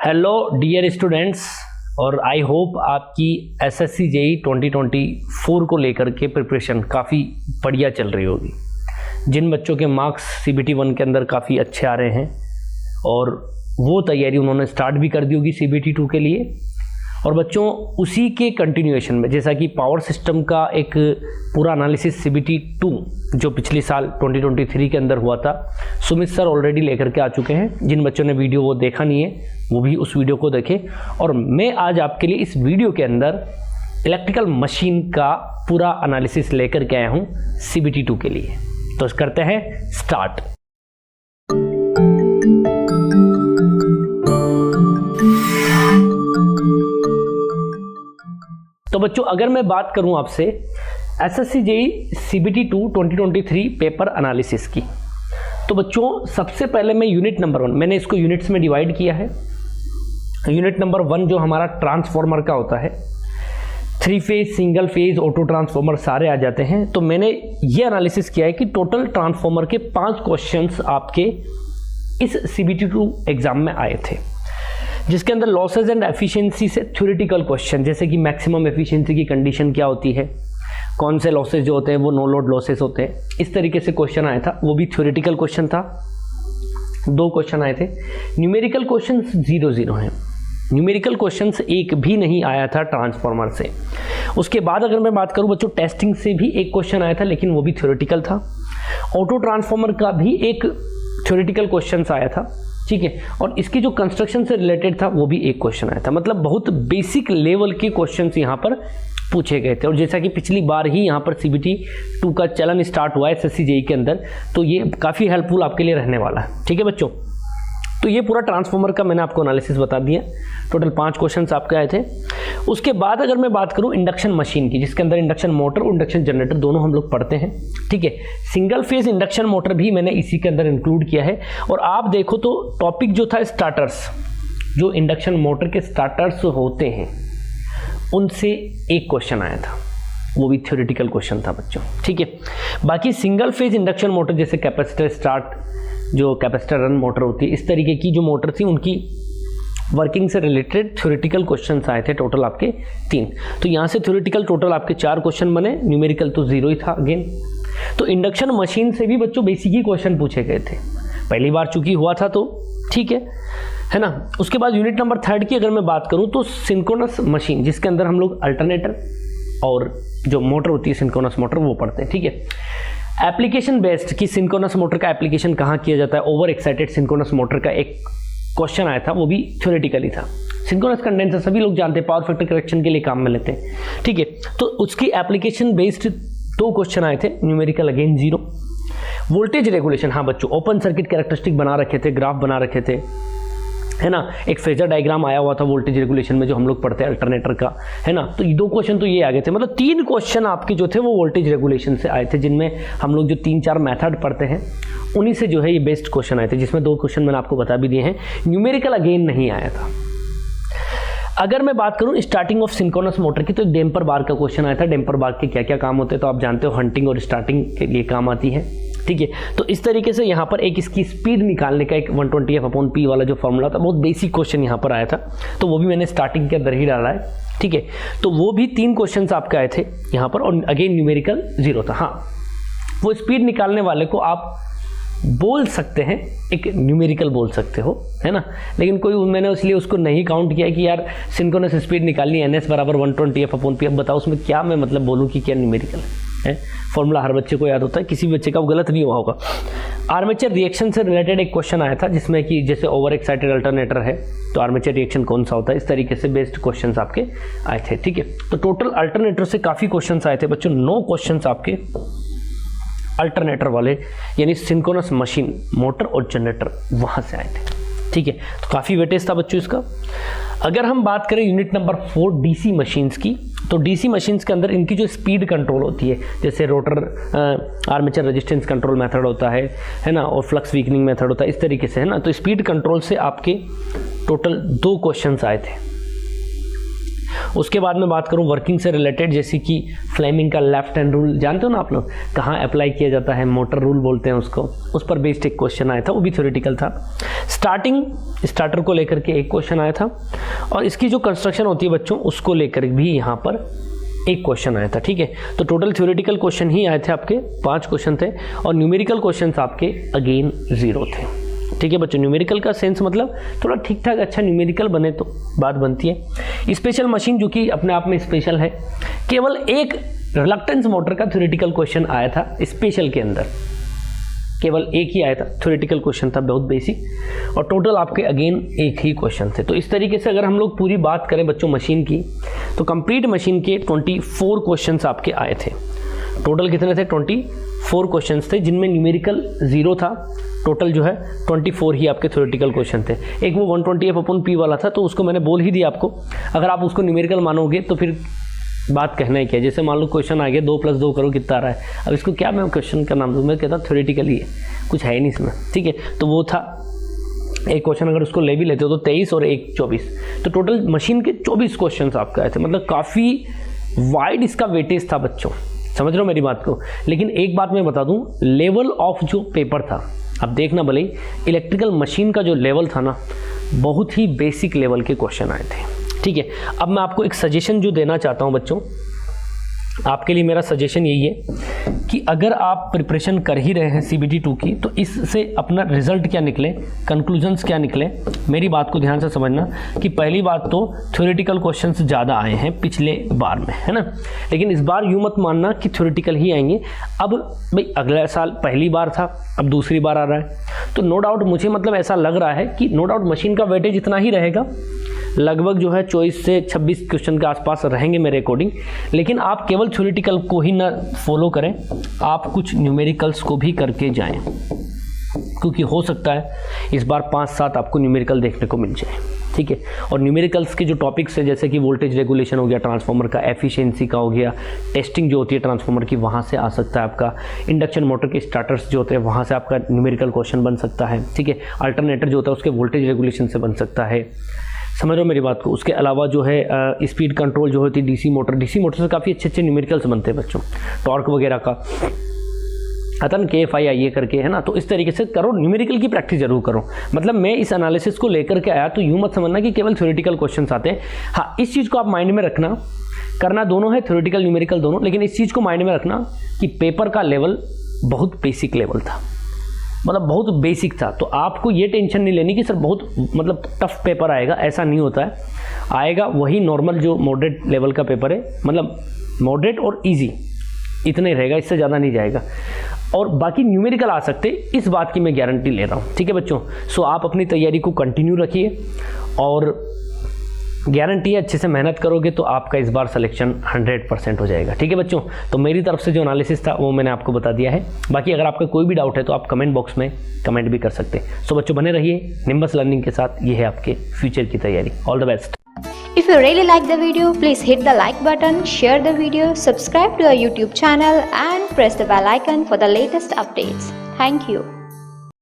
Hello dear students, और I hope आपकी SSC JE 2024 को लेकर के प्रिपरेशन काफ़ी बढ़िया चल रही होगी। जिन बच्चों के मार्क्स CBT 1 के अंदर काफ़ी अच्छे आ रहे हैं और वो तैयारी उन्होंने स्टार्ट भी कर दी होगी CBT 2 के लिए। और बच्चों उसी के कंटिन्यूएशन में जैसा कि पावर सिस्टम का एक पूरा एनालिसिस CBT 2 जो पिछले साल 2023 के अंदर हुआ था, सुमित सर ऑलरेडी लेकर के आ चुके हैं। जिन बच्चों ने वीडियो वो देखा नहीं है वो भी उस वीडियो को देखें। और मैं आज आपके लिए इस वीडियो के अंदर इलेक्ट्रिकल मशीन का पूरा एनालिसिस लेकर के आया हूँ CBT 2 के लिए। तो करते हैं स्टार्ट। तो बच्चों अगर मैं बात करूं आपसे SSC JE CBT 2 2023 paper analysis की, तो बच्चों सबसे पहले मैं यूनिट नंबर 1, मैंने इसको यूनिट्स में डिवाइड किया है। यूनिट नंबर 1 जो हमारा ट्रांसफॉर्मर का होता है, 3 phase, single phase, auto transformer सारे आ जाते हैं। तो मैंने ये एनालिसिस किया है कि टोटल ट्रांसफॉर्मर के 5 क्वेश्चंस आपके इस CBT 2 एग्जाम में आए थे, जिसके अंदर लॉसेज एंड एफिशिएंसी से थ्योरेटिकल क्वेश्चन, जैसे कि मैक्सिमम एफिशिएंसी की कंडीशन क्या होती है, कौन से लॉसेज जो होते हैं वो नो लोड लॉसेस होते हैं, इस तरीके से क्वेश्चन आया था। वो भी थ्योरेटिकल क्वेश्चन था। 2 क्वेश्चन आए थे। न्यूमेरिकल क्वेश्चन 0 हैं। न्यूमेरिकल क्वेश्चंस एक भी नहीं आया था ट्रांसफार्मर से। उसके बाद अगर मैं बात करूं बच्चों, टेस्टिंग से भी एक क्वेश्चन आया था, लेकिन वो भी थ्योरेटिकल था। ऑटो ट्रांसफार्मर का भी एक थ्योरेटिकल क्वेश्चन आया था, ठीक है। और इसकी जो कंस्ट्रक्शन से रिलेटेड था वो भी एक क्वेश्चन आया था। मतलब बहुत बेसिक लेवल के क्वेश्चंस यहाँ पर पूछे गए थे। और जैसा कि पिछली बार ही यहाँ पर CBT 2 का चलन स्टार्ट हुआ है एसएससी जेई के अंदर, तो ये काफ़ी हेल्पफुल आपके लिए रहने वाला है, ठीक है बच्चों। तो ये पूरा ट्रांसफार्मर का मैंने आपको एनालिसिस बता दिया। टोटल 5 क्वेश्चंस आपके आए थे। उसके बाद अगर मैं बात करूं इंडक्शन मशीन की, जिसके अंदर इंडक्शन मोटर और इंडक्शन जनरेटर दोनों हम लोग पढ़ते हैं, ठीक है। सिंगल फेज इंडक्शन मोटर भी मैंने इसी के अंदर इंक्लूड किया है। और आप देखो तो टॉपिक जो था स्टार्टर्स, जो इंडक्शन मोटर के स्टार्टर्स होते हैं उनसे एक क्वेश्चन आया था, वो भी थ्योरेटिकल क्वेश्चन था बच्चों, ठीक है। बाकी सिंगल फेज इंडक्शन मोटर जैसे कैपेसिटर स्टार्ट, जो कैपेसिटर रन मोटर होती है, इस तरीके की जो मोटर थी उनकी वर्किंग से रिलेटेड थ्योरेटिकल क्वेश्चंस आए थे टोटल आपके 3। तो यहाँ से थ्योरेटिकल टोटल आपके 4 क्वेश्चन बने, न्यूमेरिकल तो 0 ही था अगेन। तो इंडक्शन मशीन से भी बच्चों बेसिक ही क्वेश्चन पूछे गए थे, पहली बार चूंकि हुआ था तो ठीक है ना। उसके बाद यूनिट नंबर 3 की अगर मैं बात करूँ तो सिंक्रोनस मशीन, जिसके अंदर हम लोग अल्टरनेटर और जो मोटर होती है सिंक्रोनस मोटर वो पढ़ते हैं, ठीक है। एप्लीकेशन बेस्ड की सिंक्रोनस मोटर का एप्लीकेशन कहाँ किया जाता है, ओवर एक्साइटेड सिंक्रोनस मोटर का एक क्वेश्चन आया था, वो भी थ्योरेटिकली था। सिंक्रोनस कंडेंसर सभी लोग जानते हैं, पावर फैक्टर करेक्शन के लिए काम में लेते हैं, ठीक है। तो उसकी एप्लीकेशन बेस्ड 2 क्वेश्चन आए थे, न्यूमेरिकल अगेन 0। वोल्टेज रेगुलेशन, हाँ बच्चों ओपन सर्किट कैरेक्टरिस्टिक बना रखे थे, ग्राफ बना रखे थे, है ना। एक फेजर डायग्राम आया हुआ था वोल्टेज रेगुलेशन में जो हम लोग पढ़ते हैं अल्टरनेटर का, है ना। तो ये 2 क्वेश्चन तो ये आ गए थे। मतलब 3 क्वेश्चन आपके जो थे वो वोल्टेज रेगुलेशन से आए थे, जिनमें हम लोग जो 3-4 मेथड पढ़ते हैं उन्हीं से जो है ये बेस्ट क्वेश्चन आए थे, जिसमें 2 क्वेश्चन मैंने आपको बता भी दिए हैं। न्यूमेरिकल अगेन नहीं आया था। अगर मैं बात करूं स्टार्टिंग ऑफ सिंक्रोनस मोटर की, तो डैम्पर बार का क्वेश्चन आया था। डैम्पर बार के क्या क्या काम होते हैं तो आप जानते हो, हंटिंग और स्टार्टिंग के लिए काम आती है, ठीक है। तो इस तरीके से यहाँ पर एक इसकी स्पीड निकालने का एक 120F/P वाला जो फॉर्मूला था, बहुत बेसिक क्वेश्चन यहाँ पर आया था, तो वो भी मैंने स्टार्टिंग के अंदर ही डाला है, ठीक है। तो वो भी 3 क्वेश्चंस आपके आए थे यहाँ पर, और अगेन न्यूमेरिकल 0 था। हाँ, वो स्पीड निकालने वाले को आप बोल सकते हैं, एक न्यूमेरिकल बोल सकते हो, है ना। लेकिन कोई मैंने इसलिए उसको नहीं काउंट किया कि यार सिंक्रोनस स्पीड निकालनी है, NS = 120F/P। अब बताओ उसमें क्या मैं मतलब बोलूँ कि क्या न्यूमेरिकल है। फॉर्मूला हर बच्चे को याद होता है, किसी बच्चे का वो गलत नहीं हुआ होगा। आर्मेचर रिएक्शन से रिलेटेड एक क्वेश्चन आया था, जिसमें कि जैसे ओवर एक्साइटेड अल्टरनेटर है तो आर्मेचर रिएक्शन कौन सा होता है, इस तरीके से बेस्ड क्वेश्चंस आपके आए थे, ठीक है। तो टोटल अल्टरनेटर से काफ़ी क्वेश्चंस आए थे बच्चों। 9 क्वेश्चंस आपके अल्टरनेटर वाले, यानी सिंक्रोनस मशीन, मोटर और जनरेटर, वहाँ से आए थे, ठीक है। तो काफ़ी वेटेज था बच्चों इसका। अगर हम बात करें यूनिट नंबर 4 DC मशीन्स की, तो DC मशीन्स के अंदर इनकी जो स्पीड कंट्रोल होती है, जैसे rotor armature resistance control method होता है ना, और फ्लक्स वीकनिंग मेथड होता है, इस तरीके से, है ना। तो स्पीड कंट्रोल से आपके टोटल 2 क्वेश्चंस आए थे। उसके बाद में बात करूँ वर्किंग से रिलेटेड, जैसे कि फ्लेमिंग का लेफ्ट हैंड रूल जानते हो ना आप लोग, कहाँ अप्लाई किया जाता है, मोटर रूल बोलते हैं उसको, उस पर बेस्ड एक क्वेश्चन आया था, वो भी थ्योरेटिकल था। स्टार्टर को लेकर के एक क्वेश्चन आया था, और इसकी जो कंस्ट्रक्शन होती है बच्चों उसको लेकर भी यहाँ पर एक क्वेश्चन आया था। ठीक है, तो टोटल थ्योरेटिकल क्वेश्चन ही आए थे आपके 5 क्वेश्चन थे, और न्यूमेरिकल क्वेश्चन आपके अगेन 0 थे। ठीक है बच्चों, न्यूमेरिकल का सेंस मतलब थोड़ा ठीक ठाक अच्छा न्यूमेरिकल बने तो बात बनती है। स्पेशल मशीन जो कि अपने आप में स्पेशल है, केवल एक रिलक्टेंस मोटर का थ्योरेटिकल क्वेश्चन आया था स्पेशल के अंदर, केवल एक ही आया था, थ्योरेटिकल क्वेश्चन था बहुत बेसिक, और टोटल आपके अगेन एक ही क्वेश्चन थे। तो इस तरीके से अगर हम लोग पूरी बात करें बच्चों मशीन की, तो कंप्लीट मशीन के 24 क्वेश्चन्स आपके आए थे। टोटल कितने थे? 24 क्वेश्चंस थे, जिनमें न्यूमेरिकल 0 था। टोटल जो है 24 ही आपके थ्योरेटिकल क्वेश्चन थे। एक वो 120F/P वाला था, तो उसको मैंने बोल ही दिया आपको, अगर आप उसको न्यूमेरिकल मानोगे तो फिर बात कहना ही क्या। जैसे मान लो क्वेश्चन आ गया 2 + 2 करो कितना आ रहा है, अब इसको क्या मैं क्वेश्चन का नाम दूँ, मैं कहता थ्योरेटिकली है, कुछ है ही नहीं इसमें। ठीक है, तो वो था एक क्वेश्चन, अगर उसको ले भी लेते हो तो 23 और 1 24, तो टोटल मशीन के 24 क्वेश्चन आपके आए थे। मतलब काफ़ी वाइड इसका वेटेज था बच्चों, समझ रहे हो मेरी बात को। लेकिन एक बात मैं बता दूं, लेवल ऑफ जो पेपर था, अब देखना भले इलेक्ट्रिकल मशीन का जो लेवल था ना, बहुत ही बेसिक लेवल के क्वेश्चन आए थे। ठीक है, अब मैं आपको एक सजेशन जो देना चाहता हूं बच्चों, आपके लिए मेरा सजेशन यही है कि अगर आप प्रिपरेशन कर ही रहे हैं CBT 2 की, तो इससे अपना रिजल्ट क्या निकले, कंक्लूजन्स क्या निकले, मेरी बात को ध्यान से समझना कि पहली बात तो थ्योरेटिकल क्वेश्चंस ज़्यादा आए हैं पिछले बार में, है ना। लेकिन इस बार यूँ मत मानना कि थ्योरेटिकल ही आएंगे। अब भाई अगला साल पहली बार था, अब दूसरी बार आ रहा है, तो नो डाउट मुझे मतलब ऐसा लग रहा है कि नो डाउट मशीन का वेटेज इतना ही रहेगा, लगभग जो है 24 से 26 क्वेश्चन के आसपास रहेंगे मेरे अकॉर्डिंग। लेकिन आप केवल थ्योरेटिकल को ही ना फॉलो करें, आप कुछ न्यूमेरिकल्स को भी करके जाएं, क्योंकि हो सकता है इस बार 5-7 आपको न्यूमेरिकल देखने को मिल जाए। ठीक है, और न्यूमेरिकल्स के जो टॉपिक्स है, जैसे कि वोल्टेज रेगुलेशन हो गया, ट्रांसफार्मर का एफिशिएंसी का हो गया, टेस्टिंग जो होती है ट्रांसफार्मर की, वहाँ से आ सकता है आपका, इंडक्शन मोटर के स्टार्टर्स जो होते हैं वहाँ से आपका न्यूमेरिकल क्वेश्चन बन सकता है। ठीक है, अल्टरनेटर जो होता है उसके वोल्टेज रेगुलेशन से बन सकता है, समझ रहे हो मेरी बात को। उसके अलावा जो है स्पीड कंट्रोल जो होती है, डीसी मोटर से काफ़ी अच्छे न्यूमेरिकल्स बनते हैं बच्चों, टॉर्क वगैरह का आता ना, KFI करके, है ना। तो इस तरीके से करो, न्यूमेरिकल की प्रैक्टिस जरूर करो। मतलब मैं इस एनालिसिस को लेकर के आया, तो यूँ मत समझना कि केवल थ्योरेटिकल क्वेश्चंस आते हैं। हाँ, इस चीज़ को आप माइंड में रखना, करना दोनों है, थ्योरेटिकल न्यूमेरिकल दोनों, लेकिन इस चीज़ को माइंड में रखना कि पेपर का लेवल बहुत बेसिक लेवल था, मतलब बहुत बेसिक था। तो आपको ये टेंशन नहीं लेनी कि सर बहुत मतलब टफ पेपर आएगा, ऐसा नहीं होता है। आएगा वही नॉर्मल जो मॉडरेट लेवल का पेपर है, मतलब मॉडरेट और इजी इतना ही रहेगा, इससे ज़्यादा नहीं जाएगा। और बाकी न्यूमेरिकल आ सकते, इस बात की मैं गारंटी ले रहा हूँ। ठीक है बच्चों, सो आप अपनी तैयारी को कंटिन्यू रखिए, और गारंटी है अच्छे से मेहनत करोगे तो आपका इस बार सिलेक्शन 100% हो जाएगा। ठीक है बच्चों, तो मेरी तरफ से जो एनालिसिस था वो मैंने आपको बता दिया है। बाकी अगर आपका कोई भी डाउट है तो आप कमेंट बॉक्स में कमेंट भी कर सकते हैं। सो बच्चों बने रहिए निम्बस लर्निंग के साथ, ये है आपके फ्यूचर की तैयारी। All the best. If you really like the video, please hit the like button, share the video, subscribe to our YouTube channel and press the bell icon for the latest updates. Thank you.